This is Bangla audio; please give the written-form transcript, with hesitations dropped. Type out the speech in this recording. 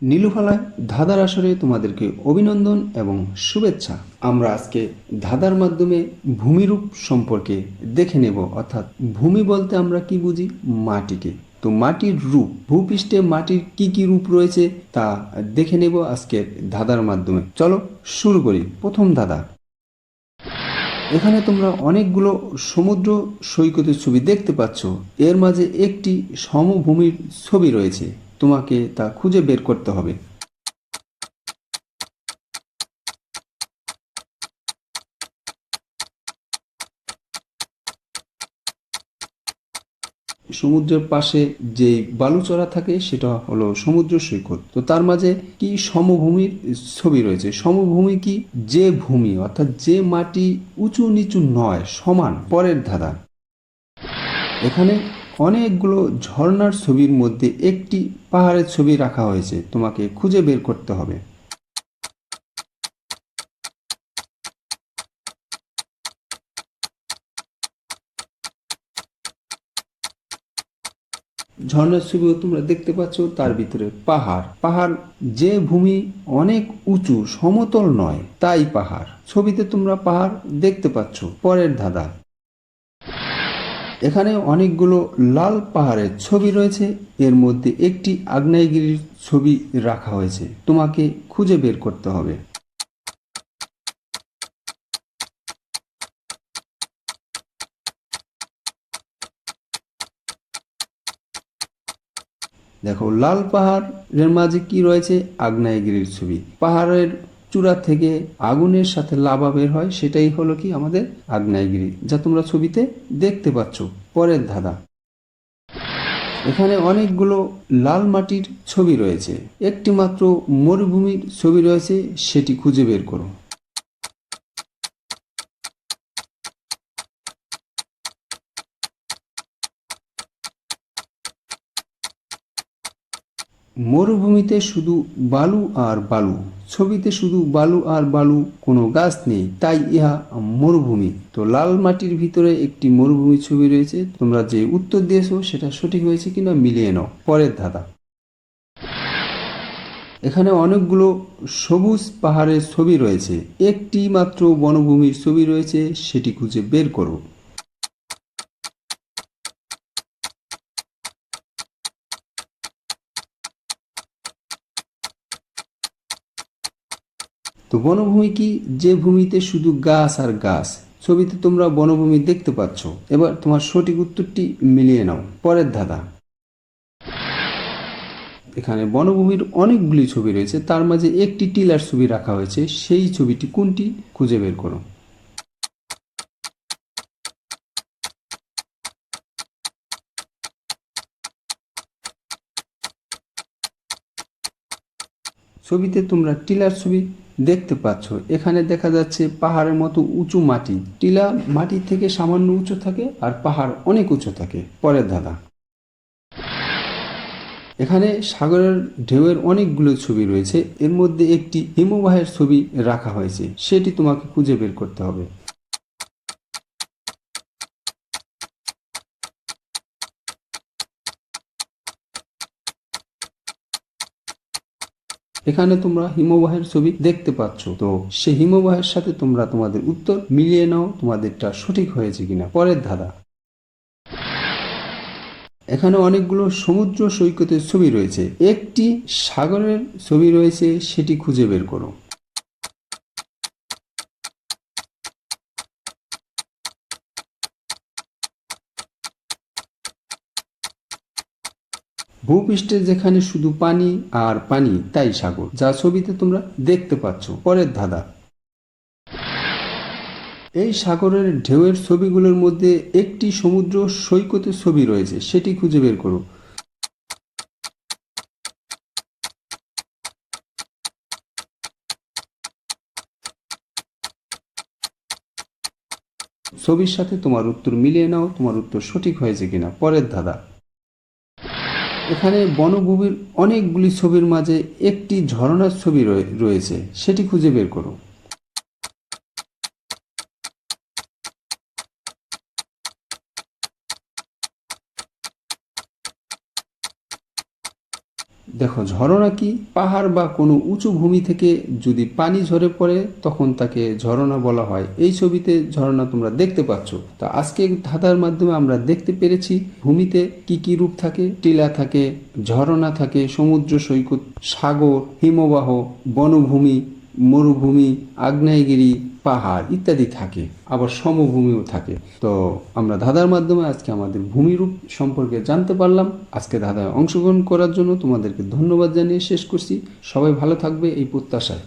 নীলুফালায় ধাঁধার আসরে তোমাদেরকে অভিনন্দন এবং শুভেচ্ছা। আমরা আজকে ধাঁধার মাধ্যমে ভূমিরূপ সম্পর্কে দেখে নেব। অর্থাৎ ভূমি বলতে আমরা কি বুঝি? মাটিকে। তো মাটির রূপ, ভূপৃষ্ঠে মাটির কি কি রূপ রয়েছে তা দেখে নেব আজকের ধাঁধার মাধ্যমে। চলো শুরু করি। প্রথম ধাঁধা। এখানে তোমরা অনেকগুলো সমুদ্র সৈকতের ছবি দেখতে পাচ্ছ। এর মাঝে একটি সমভূমির ছবি রয়েছে। তোমাকে তা খুঁজে বের করতে হবে। সমুদ্রের পাশে যে বালুচরা থাকে সেটা হলো সমুদ্র সৈকত। তো তার মাঝে কি সমভূমির ছবি রয়েছে। সমভূমি কি? যে ভূমি অর্থাৎ যে মাটি উঁচু নিচু নয়, সমান। পরের ধারা। এখানে অনেকগুলো ঝর্ণার ছবির মধ্যে একটি পাহাড়ের ছবি রাখা হয়েছে। তোমাকে খুঁজে বের করতে হবে। ঝর্ণার ছবিও তোমরা দেখতে পাচ্ছ, তার ভিতরে পাহাড়। পাহাড় যে ভূমি অনেক উঁচু, সমতল নয়, তাই পাহাড়। ছবিতে তোমরা পাহাড় দেখতে পাচ্ছ। পরের ধাঁধা। এখানে অনেকগুলো লাল পাহাড়ের ছবি রয়েছে। এর মধ্যে একটি আগ্নেয়গিরির ছবি রাখা হয়েছে। তোমাকে খুঁজে বের করতে হবে। দেখো, লাল পাহাড়ের মাঝে কি রয়েছে? আগ্নেয়গিরির ছবি। পাহাড়ের চূড়া থেকে আগুনের সাথে লাভা বের হয়, সেটাই হলো কি আমাদের আগ্নেয়গিরি, যা তোমরা ছবিতে দেখতে পাচ্ছ। পরের ধাঁধা। এখানে অনেকগুলো লাল মাটির ছবি রয়েছে। একটি মাত্র মরুভূমির ছবি রয়েছে, সেটি খুঁজে বের করো। মরুভূমিতে শুধু বালু আর বালু। ছবিতে শুধু বালু আর বালু, কোনো গাছ নেই, তাই ইহা মরুভূমি। তো লাল মাটির ভিতরে একটি মরুভূমির ছবি রয়েছে। তোমরা যে উত্তর দিয়েছো সেটা সঠিক হয়েছে কিনা মিলিয়ে নাও। পরের ধাঁধা। এখানে অনেকগুলো সবুজ পাহাড়ের ছবি রয়েছে। একটি মাত্র বনভূমির ছবি রয়েছে, সেটি খুঁজে বের করো। তো বনভূমি কি? যে ভূমিতে শুধু গাছ আর গাছ। ছবিতে তোমরা বনভূমি দেখতে পাচ্ছ। এবার তোমার সঠিক উত্তরটি মিলিয়ে নাও। পরের ধাঁধা। এখানে বনভূমির অনেকগুলি ছবি রয়েছে, তার মাঝে একটি টিলার ছবি রাখা হয়েছে। সেই ছবিটি কোনটি? খুঁজে বের করো। ছবিতে তোমরা টিলার ছবি দেখতে পাচ্ছ। এখানে দেখা যাচ্ছে পাহাড়ের মতো উঁচু মাটি। টিলা মাটি থেকে সামান্য উঁচু থাকে আর পাহাড় অনেক উঁচু থাকে। পরের ধাঁধা। এখানে সাগরের ঢেউয়ের অনেকগুলো ছবি রয়েছে। এর মধ্যে একটি হিমবাহের ছবি রাখা হয়েছে, সেটি তোমাকে খুঁজে বের করতে হবে। এখানে তোমরা হিমবাহের ছবি দেখতে পাচ্ছ। তো সেই হিমবাহের সাথে তোমরা তোমাদের উত্তর মিলিয়ে নাও, তোমাদেরটা সঠিক হয়েছে কিনা। পরের ধাঁধা। এখানে অনেকগুলো সমুদ্র সৈকতের ছবি রয়েছে। একটি সাগরের ছবি রয়েছে, সেটি খুঁজে বের করো। ভূপৃষ্ঠে যেখানে শুধু পানি আর পানি, তাই সাগর, যা ছবিতে তোমরা দেখতে পাচ্ছ। পরের ধাঁধা। এই সাগরের ঢেউয়ের ছবিগুলোর মধ্যে একটি সমুদ্র সৈকতের ছবি রয়েছে, সেটি খুঁজে বের করো। ছবির সাথে তোমার উত্তর মিলিয়ে নাও, তোমার উত্তর সঠিক হয়েছে কিনা। পরের ধাঁধা। এখানে বনভূমির অনেকগুলি ছবির মাঝে একটি ঝরনার ছবি রয়েছে, সেটি খুঁজে বের করো। দেখো, ঝরনা কি? পাহাড় বা কোনো উঁচু ভূমি থেকে যদি পানি ঝরে পড়ে তখন তাকে ঝরনা বলা হয়। এই ছবিতে ঝরনা তোমরা দেখতে পাচ্ছ। তা আজকে ধাঁধার মাধ্যমে আমরা দেখতে পেরেছি ভূমিতে কি কি রূপ থাকে। টিলা থাকে, ঝরনা থাকে, সমুদ্র সৈকত, সাগর, হিমবাহ, বনভূমি, মরুভূমি, আগ্নেয়গিরি, পাহাড় ইত্যাদি থাকে। আবার সমভূমিও থাকে। তো আমরা ধাঁধার মাধ্যমে আজকে আমাদের ভূমিরূপ সম্পর্কে জানতে পারলাম। আজকে ধাঁধায় অংশগ্রহণ করার জন্য তোমাদেরকে ধন্যবাদ জানিয়ে শেষ করছি। সবাই ভালো থাকবে এই প্রত্যাশায়।